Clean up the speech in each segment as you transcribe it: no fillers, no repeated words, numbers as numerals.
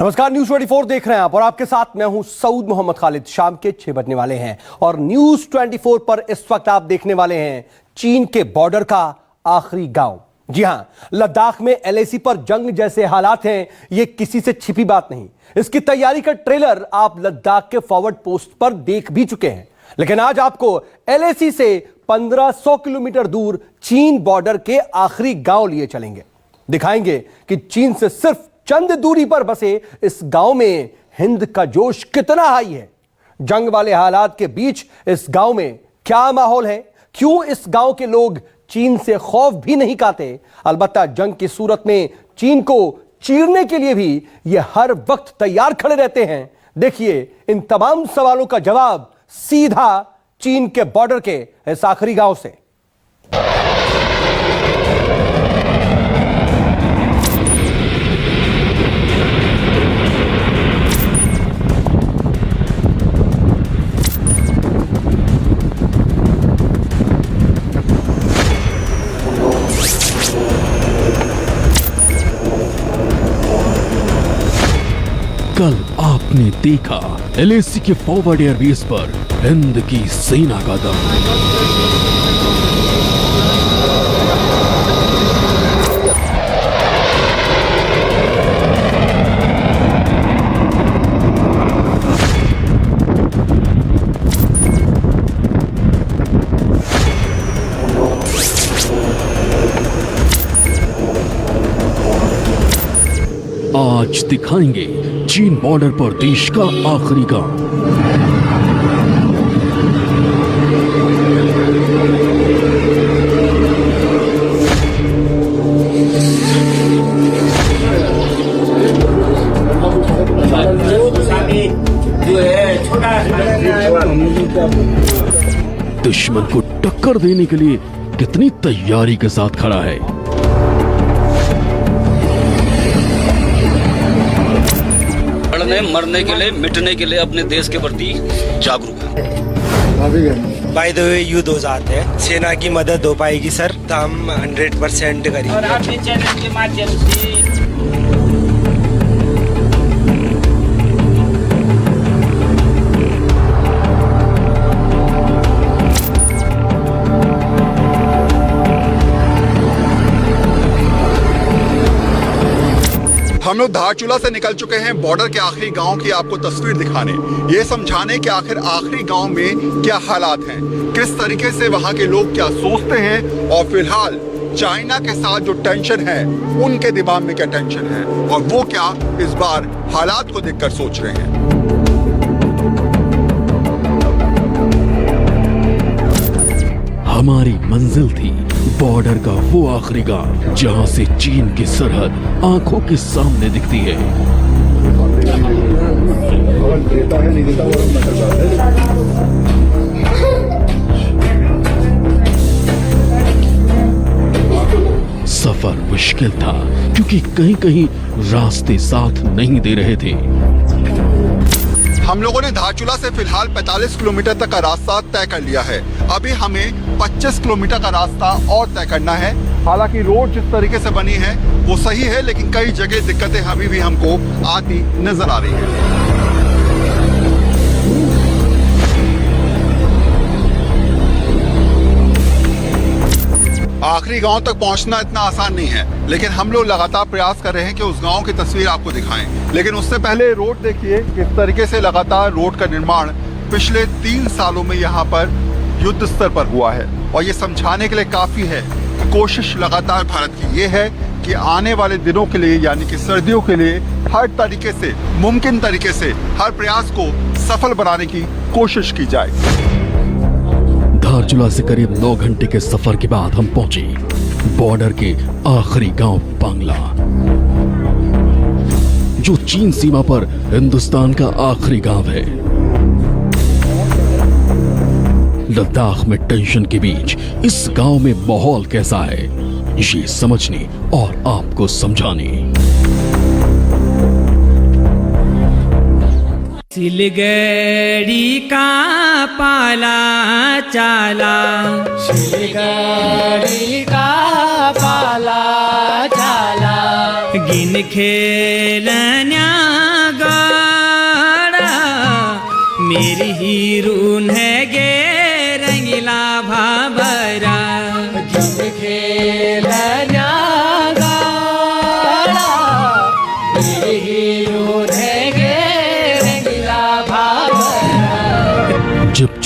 नमस्कार, न्यूज 24 देख रहे हैं आप और आपके साथ मैं हूं सऊद मोहम्मद खालिद। शाम के 6 बजने वाले हैं और न्यूज 24 पर इस वक्त आप देखने वाले हैं चीन के बॉर्डर का आखिरी गांव। जी हां, लद्दाख में एलएसी पर जंग जैसे हालात हैं, ये किसी से छिपी बात नहीं। इसकी तैयारी का ट्रेलर आप लद्दाख के फॉरवर्ड पोस्ट पर देख भी चुके हैं, लेकिन आज आपको एलएसी से 1500 किलोमीटर दूर चीन बॉर्डर के आखिरी गांव लिए चलेंगे। दिखाएंगे कि चीन से सिर्फ चंद दूरी पर बसे इस गांव में हिंद का जोश कितना हाई है। जंग वाले हालात के बीच इस गांव में क्या माहौल है, क्यों इस गांव के लोग चीन से खौफ भी नहीं खाते। अलबत्ता जंग की सूरत में चीन को चीरने के लिए भी ये हर वक्त तैयार खड़े रहते हैं। देखिए इन तमाम सवालों का जवाब सीधा चीन के बॉर्डर के इस आखिरी गांव से। कल आपने देखा एलएसी के फॉरवर्ड एयरबेस पर हिंद की सेना का दम। आज दिखाएंगे चीन बॉर्डर पर देश का आखिरी गांव। दुश्मन को टक्कर देने के लिए कितनी तैयारी के साथ खड़ा है। मरने के लिए, मिटने के लिए अपने देश के प्रति जागरूक है। बाय द वे युद्ध हो जाते हैं, सेना की मदद हो पाएगी सर, तो हम 100% करेंगे। और आपके चैनल के माध्यम से हम लोग धारचूला से निकल चुके हैं बॉर्डर के आखिरी गांव की आपको तस्वीर दिखाने, ये समझाने कि आखिर आखिरी गांव में क्या हालात हैं, किस तरीके से वहां के लोग क्या सोचते हैं और फिलहाल चाइना के साथ जो टेंशन है उनके दिमाग में क्या टेंशन है और वो क्या इस बार हालात को देखकर सोच रहे हैं। हमारी मंजिल थी बॉर्डर का वो आखिरी गांव जहां से चीन की सरहद आंखों के सामने दिखती है। सफर मुश्किल था क्योंकि कहीं कहीं रास्ते साथ नहीं दे रहे थे। हम लोगों ने धारचूला से फिलहाल 45 किलोमीटर तक का रास्ता तय कर लिया है। अभी हमें 25 किलोमीटर का रास्ता और तय करना है। हालांकि रोड जिस तरीके से बनी है वो सही है, लेकिन कई जगह दिक्कतें अभी भी हमको आती नजर आ रही है। आखिरी गांव तक पहुंचना इतना आसान नहीं है, लेकिन हम लोग लगातार प्रयास कर रहे हैं कि उस गांव की तस्वीर आपको दिखाएं। लेकिन उससे पहले रोड देखिए किस तरीके से लगातार रोड का निर्माण पिछले 3 सालों में यहाँ पर युद्ध स्तर पर हुआ है। और ये समझाने के लिए काफी है कि कोशिश लगातार भारत की ये है कि आने वाले दिनों के लिए यानी कि सर्दियों के लिए हर तरीके से, मुमकिन तरीके से हर प्रयास को सफल बनाने की कोशिश की जाए। धारचूला से करीब 9 घंटे के सफर के बाद हम पहुंचे बॉर्डर के आखिरी गांव बांग्ला, जो चीन सीमा पर हिंदुस्तान का आखिरी गांव है। लद्दाख में टेंशन के बीच इस गांव में माहौल कैसा है, ये समझने और आपको समझाने। सिलगड़ी का पाला चाला, सिलगड़ी का पाला चाला, गिन खेलन्या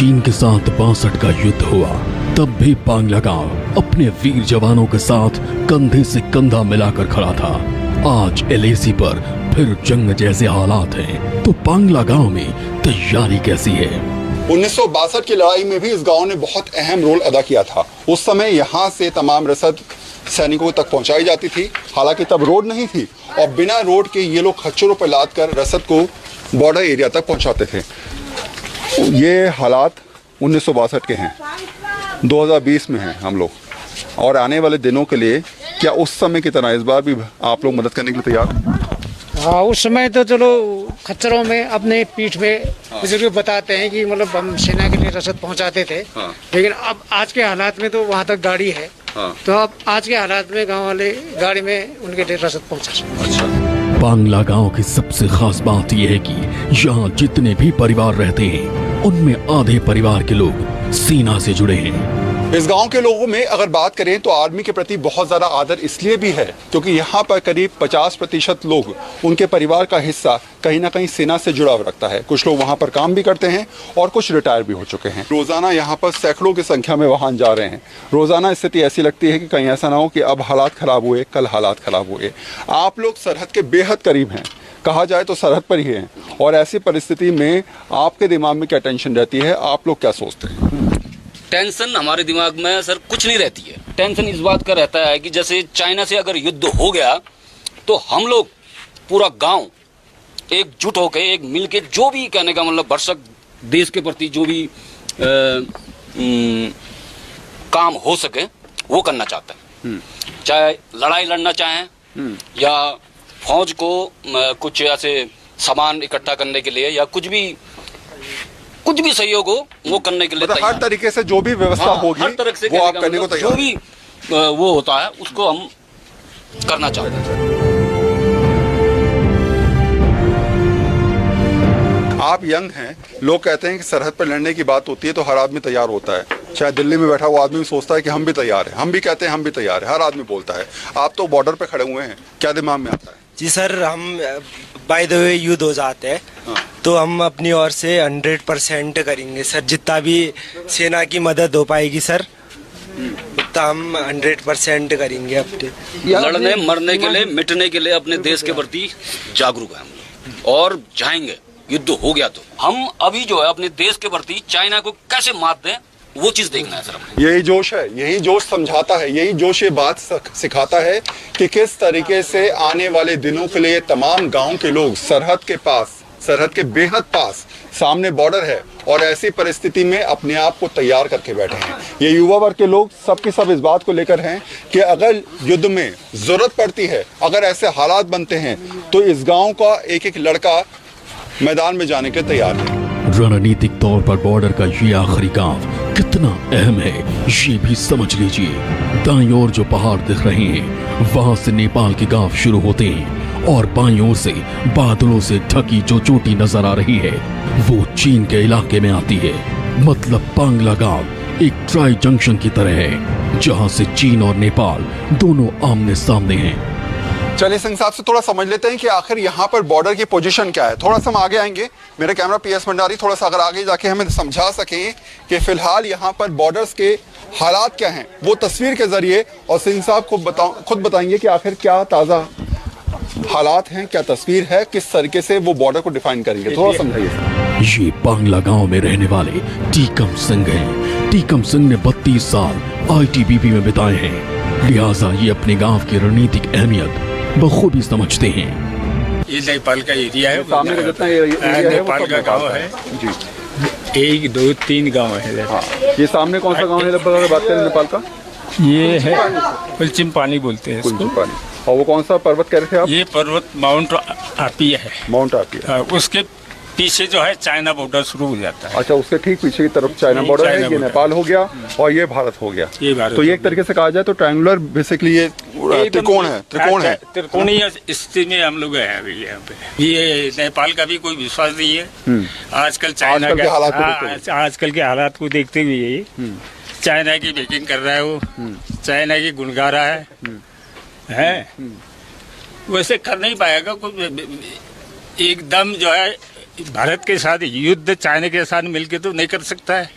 चीन के साथ 62 का युद्ध हुआ, तब भी पांगला गांव अपने वीर जवानों के साथ कंधे से कंधा मिलाकर खड़ा था। आज एलएसी पर फिर जंग जैसे हालात हैं, तो पांगला गांव में तैयारी कैसी है? 1962 की लड़ाई में भी इस गांव ने बहुत अहम रोल अदा किया था। उस समय यहाँ से तमाम रसद सैनिकों तक पहुंचाई जाती थी। हालांकि तब रोड नहीं थी और बिना रोड के ये लोग खच्चरों पर लाद कर रसद को बॉर्डर एरिया तक पहुंचाते थे। ये हालात 1962 के हैं, 2020 में हैं हम लोग, और आने वाले दिनों के लिए क्या उस समय की तरह इस बार भी आप लोग मदद करने के लिए तैयार हैं? हाँ, उस समय तो चलो खच्चरों में अपने पीठ में बुजुर्ग बताते हैं कि मतलब हम सेना के लिए रसद पहुंचाते थे। हाँ। लेकिन अब आज के हालात में तो वहाँ तक गाड़ी है। हाँ। तो अब आज के हालात में गांव वाले गाड़ी में उनके लिए रसद पहुंचा सकते। अच्छा। पांगला गांव की सबसे खास बात यह है कि यहाँ जितने भी परिवार रहते हैं, उनमें आधे परिवार के लोग सेना से जुड़े हैं। इस गांव के लोगों में अगर बात करें तो आर्मी के प्रति बहुत ज़्यादा आदर इसलिए भी है क्योंकि यहाँ पर करीब 50% लोग, उनके परिवार का हिस्सा कहीं ना कहीं सेना से जुड़ा हुआ रखता है। कुछ लोग वहाँ पर काम भी करते हैं और कुछ रिटायर भी हो चुके हैं। रोज़ाना यहाँ पर सैकड़ों की संख्या में वाहन जा रहे हैं। रोज़ाना स्थिति ऐसी लगती है कि कहीं ऐसा ना हो कि अब हालात ख़राब हुए, कल हालात ख़राब हुए। आप लोग सरहद के बेहद करीब हैं, कहा जाए तो सरहद पर ही हैं, और ऐसी परिस्थिति में आपके दिमाग में क्या टेंशन रहती है? आप लोग क्या सोचते हैं? टेंशन हमारे दिमाग में सर कुछ नहीं रहती है। टेंशन इस बात का रहता है कि जैसे चाइना से अगर युद्ध हो गया तो हम लोग पूरा गांव एकजुट होकर, एक मिल के, जो भी कहने का मतलब भरसक देश के प्रति जो भी काम हो सके वो करना चाहता है। चाहे लड़ाई लड़ना चाहें या फौज को कुछ ऐसे सामान इकट्ठा करने के लिए या कुछ भी सहयोग हो वो करने के लिए मतलब हर तरीके से जो भी व्यवस्था होगी हर तरह से वो आप करने को तैयार जो भी वो होता है उसको हम करना चाहते हैं। आप यंग हैं, लोग कहते हैं कि सरहद पर लड़ने की बात होती है तो हर आदमी तैयार होता है। चाहे दिल्ली में बैठा हुआ आदमी भी सोचता है कि हम भी तैयार हैं, हम भी कहते हैं हम भी तैयार हैं, हर आदमी बोलता है। आप तो बॉर्डर पे खड़े हुए हैं, क्या दिमाग में आता है? जी सर, हम बाय द वे युद्ध हो जाते हैं तो हम अपनी ओर से 100% करेंगे सर। जितना भी सेना की मदद हो पाएगी सर उतना हम 100% करेंगे। अपने लड़ने मरने के लिए, मिटने के लिए अपने देश के प्रति जागरूक हैं हम लोग, और जाएंगे। युद्ध हो गया तो हम अभी जो है अपने देश के प्रति चाइना को कैसे मात दें वो चीज देखना है सर हमें। यही जोश है, यही जोश समझाता है, यही जोश ये बात सिखाता है कि किस तरीके से आने वाले दिनों के लिए तमाम गांव के लोग सरहद के पास, सरहद के बेहद पास, सामने बॉर्डर है और ऐसी परिस्थिति में अपने आप को तैयार करके बैठे हैं। ये युवा वर्ग के लोग सब के सब इस बात को लेकर हैं कि अगर युद्ध में जरूरत पड़ती है, अगर ऐसे हालात बनते हैं तो इस गांव का एक एक लड़का मैदान में जाने के तैयार है। रणनीतिक तौर पर बॉर्डर का ये आखिरी गांव कितना अहम है ये भी समझ लीजिए। दाईं ओर जो पहाड़ दिख रहे हैं वहां से नेपाल के गांव शुरू होते हैं और बाईं ओर से बादलों से ढकी जो चोटी नजर आ रही है वो चीन के इलाके में आती है। मतलब पांगला गांव एक ट्राई जंक्शन की तरह है जहां से चीन और नेपाल दोनों आमने सामने हैं। चलिए सिंह साहब से थोड़ा समझ लेते हैं कि आखिर यहाँ पर बॉर्डर की पोजीशन क्या है। थोड़ा सा हम आगे आएंगे, मेरे कैमरा पीएस भंडारी थोड़ा सा अगर आगे जाके हमें समझा सकें कि फिलहाल यहाँ पर बॉर्डर्स के हालात क्या हैं वो तस्वीर के जरिए, और सिंह साहब खुद बताएंगे कि आखिर क्या ताज़ा हालात हैं, क्या तस्वीर है, किस तरीके से वो बॉर्डर को डिफाइन करेंगे। थोड़ा समझाइए। ये पांगला गांव में रहने वाले टीकम सिंह हैं। टीकम सिंह ने 32 साल आईटीबीपी में बिताए हैं, लिहाजा ये अपने गांव की रणनीतिक अहमियत बखूबी समझते हैं। ये नेपाल का एरिया है, सामने का जितना एरिया है नेपाल का गांव है जी। 1 2 3 गांव है। हाँ, ये सामने कौन सा गांव है लगभग बात करें नेपाल का? ये है पश्चिम पानी बोलते हैं इसको। पानी। और वो कौन सा पर्वत कह रहे थे आप? ये पर्वत माउंट आपिया है। माउंट आपिया। उसके पीछे जो है चाइना बॉर्डर शुरू हो जाता है। अच्छा, उसके ठीक पीछे की तरफ चाइना बॉर्डर है। ये नेपाल हो गया और ये भारत हो गया। ये भारत। तो ये एक तरीके से कहा जाए तो ट्रायंगुलर बेसिकली ये त्रिकोण है। त्रिकोणीय स्थिति में हम लोग हैं अभी यहाँ पे। ये नेपाल का भी कोई विश्वास नहीं है आजकल चाइना आजकल के हालात को देखते हुए चाइना की बेकिंग कर रहा है वो, चाइना की गुनगा रहा है। वैसे कर नहीं पाएगा, एकदम जो है भारत के साथ युद्ध चाइना के साथ मिलकर तो नहीं कर सकता है,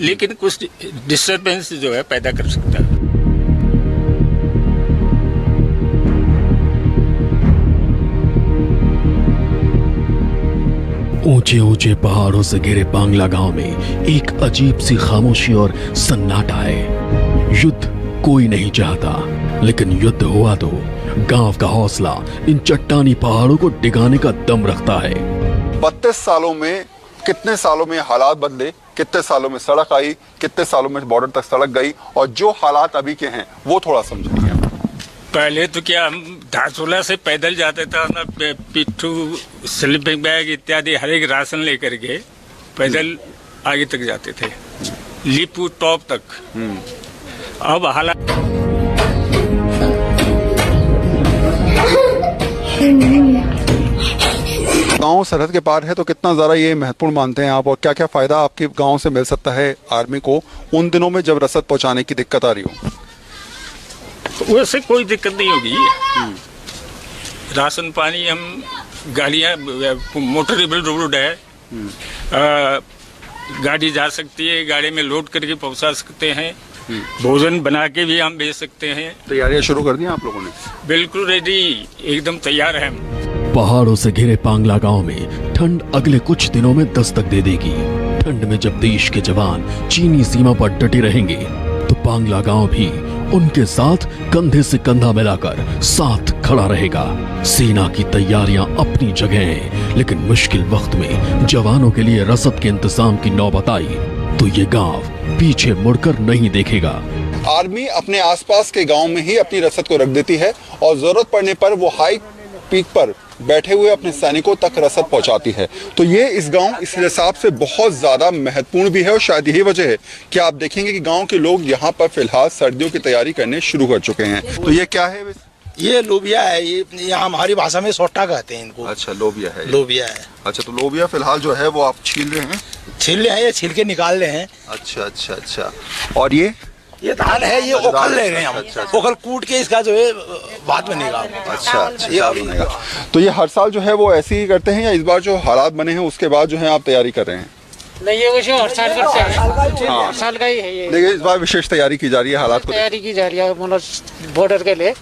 लेकिन कुछ डिस्टर्बेंस जो है पैदा कर सकता है। ऊंचे ऊंचे पहाड़ों से घिरे बांग्ला गांव में एक अजीब सी खामोशी और सन्नाटा है। युद्ध कोई नहीं चाहता, लेकिन युद्ध हुआ तो गांव का हौसला इन चट्टानी पहाड़ों को डिगाने का दम रखता है। 32 सालों में कितने सालों में हालात बदले, कितने सालों में सड़क आई, कितने सालों में बॉर्डर तक सड़क गई, और जो हालात अभी के हैं वो थोड़ा समझिए। पहले तो क्या हम धारचूला से पैदल जाते थे ना, पिट्ठू, स्लीपिंग बैग इत्यादि हर एक राशन लेकर के पैदल आगे तक जाते थे, लिपू टॉप तक। अब हालात गांव सरहद के पार है तो कितना ज़्यादा ये महत्वपूर्ण मानते हैं आप, और क्या क्या फ़ायदा आपके गांव से मिल सकता है आर्मी को उन दिनों में जब रसद पहुंचाने की दिक्कत आ रही हो? वैसे कोई दिक्कत नहीं होगी। राशन पानी, हम गाड़ियाँ, मोटरेबल रोड है, गाड़ी जा सकती है, गाड़ी में लोड करके पहुंचा सकते हैं, भोजन बना के भी हम भेज सकते हैं। तैयारियां शुरू कर दी आप लोगों ने? बिल्कुल रेडी, एकदम तैयार है हम। पहाड़ों से घिरे पांगला गांव में ठंड अगले कुछ दिनों में दस्तक दे देगी। ठंड में जब देश के जवान चीनी सीमा पर डटे रहेंगे तो पांगला गांव भी उनके साथ कंधे से कंधा मिलाकर साथ खड़ा रहेगा। सेना की तैयारियां अपनी जगह हैं, लेकिन मुश्किल वक्त में जवानों के लिए रसद के इंतजाम की नौबत आई तो ये गांव पीछे मुड़कर नहीं देखेगा। आर्मी अपने आसपास के गांव में ही अपनी रसद को रख देती है और जरूरत पड़ने पर वो हाई पीक पर बैठे हुए अपने सैनिकों तक रसद पहुंचाती है। तो ये इस गांव इस हिसाब से बहुत ज्यादा महत्वपूर्ण भी है, और शायद यही वजह है कि आप देखेंगे कि गांव के लोग यहाँ पर फिलहाल सर्दियों की तैयारी करने शुरू कर चुके हैं। तो ये क्या है? ये लोबिया है, ये यहाँ हमारी भाषा में सोटा कहते हैं इनको। अच्छा, लोबिया है। लोबिया है। अच्छा, तो लोबिया फिलहाल जो है वो आप छील रहे हैं? छील रहे हैं, ये छील के निकाल रहे हैं। अच्छा अच्छा अच्छा। और ये धान है, ये ओखल ले रहे हैं हम। ओखल कूट के इसका जो है भात बनेगा। अच्छा अच्छा, ये बनेगा। तो ये हर साल जो है वो ऐसे ही करते हैं, या इस बार जो हालात बने हैं उसके बाद जो है आप तैयारी कर रहे हैं? नहीं, ये वैसे हर साल करते हैं। हर साल का ही है ये। देखिए, इस बार विशेष तैयारी की जा रही है, हालात को तैयारी की जा रही है, मतलब बॉर्डर के लिए,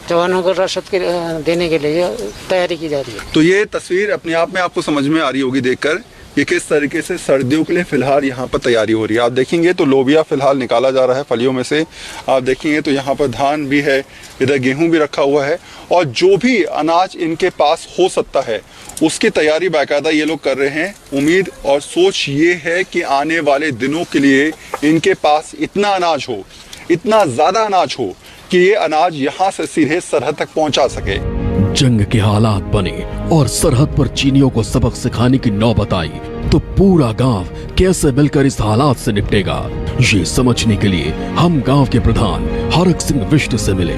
जवानों को रसद के देने के लिए तैयारी की जा रही है। तो ये तस्वीर अपने आप में आपको समझ में आ रही होगी देखकर कि किस तरीके से सर्दियों के लिए फिलहाल यहाँ पर तैयारी हो रही है। आप देखेंगे तो लोबिया फिलहाल निकाला जा रहा है फलियों में से। आप देखेंगे तो यहाँ पर धान भी है, इधर गेहूं भी रखा हुआ है, और जो भी अनाज इनके पास हो सकता है उसकी तैयारी बाकायदा ये लोग कर रहे हैं। उम्मीद और सोच ये है कि आने वाले दिनों के लिए इनके पास इतना अनाज हो, इतना ज़्यादा अनाज हो कि ये अनाज यहाँ से सीधे सरहद तक पहुँचा सके। जंग के हालात बने और सरहद पर चीनियों को सबक सिखाने की नौबत आई तो पूरा गांव कैसे मिलकर इस हालात से निपटेगा, ये समझने के लिए हम गांव के प्रधान हरक सिंह विष्ट से मिले।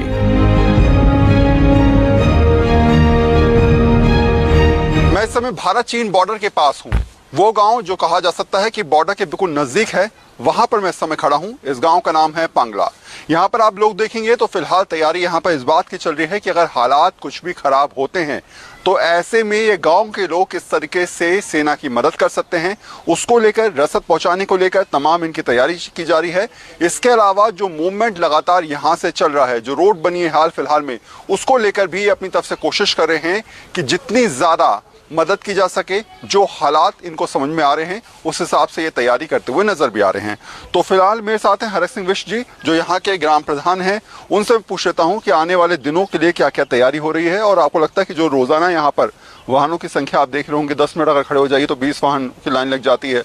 मैं इस समय भारत चीन बॉर्डर के पास हूँ। वो गांव जो कहा जा सकता है कि बॉर्डर के बिल्कुल नजदीक है, वहां पर मैं इस समय खड़ा हूँ। इस गांव का नाम है पांगला। यहाँ पर आप लोग देखेंगे तो फिलहाल तैयारी यहाँ पर इस बात की चल रही है कि अगर हालात कुछ भी खराब होते हैं तो ऐसे में ये गांव के लोग किस तरीके से सेना की मदद कर सकते हैं, उसको लेकर, रसद पहुंचाने को लेकर तमाम इनकी तैयारी की जा रही है। इसके अलावा जो मूवमेंट लगातार यहाँ से चल रहा है, जो रोड बनी है हाल फिलहाल में, उसको लेकर भी अपनी तरफ से कोशिश कर रहे हैं कि जितनी ज़्यादा मदद की जा सके। जो हालात इनको समझ में आ रहे हैं उस हिसाब से ये तैयारी करते हुए नजर भी आ रहे हैं। तो फिलहाल मेरे साथ हैं हरक सिंह विष्ट जी, जो यहाँ के ग्राम प्रधान हैं। उनसे पूछ लेता हूँ कि आने वाले दिनों के लिए क्या क्या तैयारी हो रही है, और आपको लगता है कि जो रोजाना यहाँ पर वाहनों की संख्या आप देख रहे होंगे, 10 मिनट अगर खड़े हो जाइए तो 20 वाहन की लाइन लग जाती है।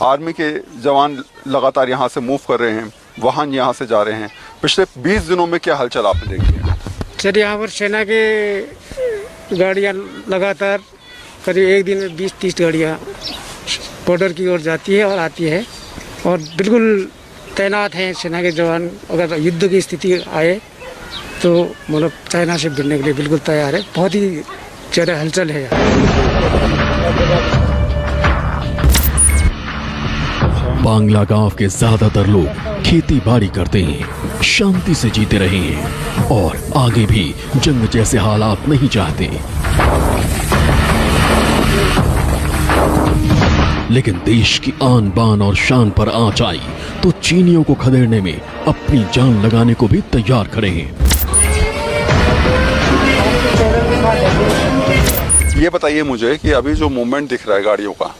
आर्मी के जवान लगातार यहाँ से मूव कर रहे हैं, वाहन यहाँ से जा रहे हैं। पिछले 20 दिनों में क्या हलचल आपने देखी है? सर, यहाँ पर सेना के गाड़ियाँ लगातार करीब एक दिन में 20-30 गाड़ियाँ बॉर्डर की ओर जाती है और आती है, और बिल्कुल तैनात हैं सेना के जवान। अगर युद्ध की स्थिति आए तो मतलब चाइना से भिड़ने के लिए बिल्कुल तैयार है। बहुत ही ज़्यादा हलचल है यहाँ। बांग्ला गांव के ज्यादातर लोग खेती बाड़ी करते हैं, शांति से जीते रहे हैं और आगे भी जंग जैसे हालात नहीं चाहते। लेकिन देश की आन बान और शान पर आंच आई तो चीनियों को खदेड़ने में अपनी जान लगाने को भी तैयार खड़े हैं। ये बताइए मुझे कि अभी जो मूवमेंट दिख रहा है गाड़ियों का,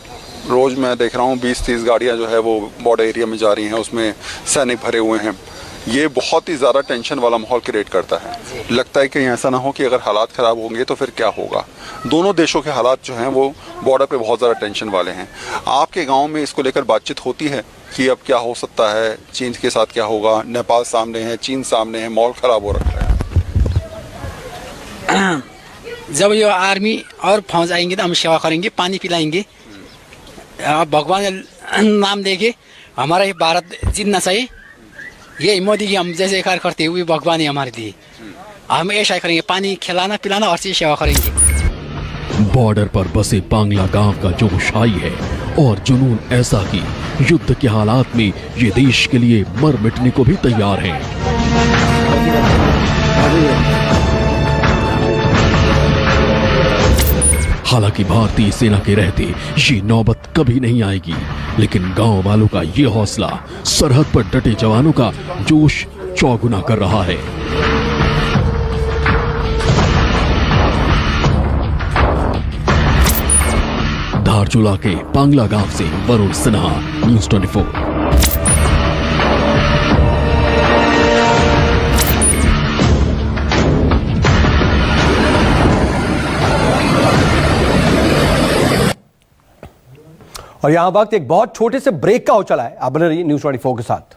रोज मैं देख रहा हूँ 20-30 गाड़ियाँ जो है वो बॉर्डर एरिया में जा रही हैं, उसमें सैनिक भरे हुए हैं। ये बहुत ही ज़्यादा टेंशन वाला माहौल क्रिएट करता है। लगता है कि ऐसा ना हो कि अगर हालात ख़राब होंगे तो फिर क्या होगा। दोनों देशों के हालात जो हैं वो बॉर्डर पे बहुत ज़्यादा टेंशन वाले हैं। आपके गांव में इसको लेकर बातचीत होती है कि अब क्या हो सकता है, चीन के साथ क्या होगा? नेपाल सामने है, चीन सामने है, माहौल ख़राब हो रखा है। जब ये आर्मी और फौज आएंगे तो हम सेवा करेंगे, पानी पिलाएंगे, भगवान नाम देके हमारा ये भारत जीतना चाहिए। ये मोदी की हम जैसे कार्य करते हुए भगवान ही हमारे लिए, हम ऐसा करेंगे, पानी खिलाना पिलाना और चीज सेवा करेंगे। बॉर्डर पर बसे बांग्ला गांव का जोश आई है और जुनून ऐसा कि युद्ध के हालात में ये देश के लिए मर मिटने को भी तैयार हैं। हालांकि भारतीय सेना के रहते ये नौबत कभी नहीं आएगी, लेकिन गांव वालों का ये हौसला सरहद पर डटे जवानों का जोश चौगुना कर रहा है। धारचूला के पांगला गांव से वरुण सिन्हा, न्यूज़ 24। और यहां वक्त एक बहुत छोटे से ब्रेक का हो चला है। आप बने रहिए न्यूज़ 24 के साथ।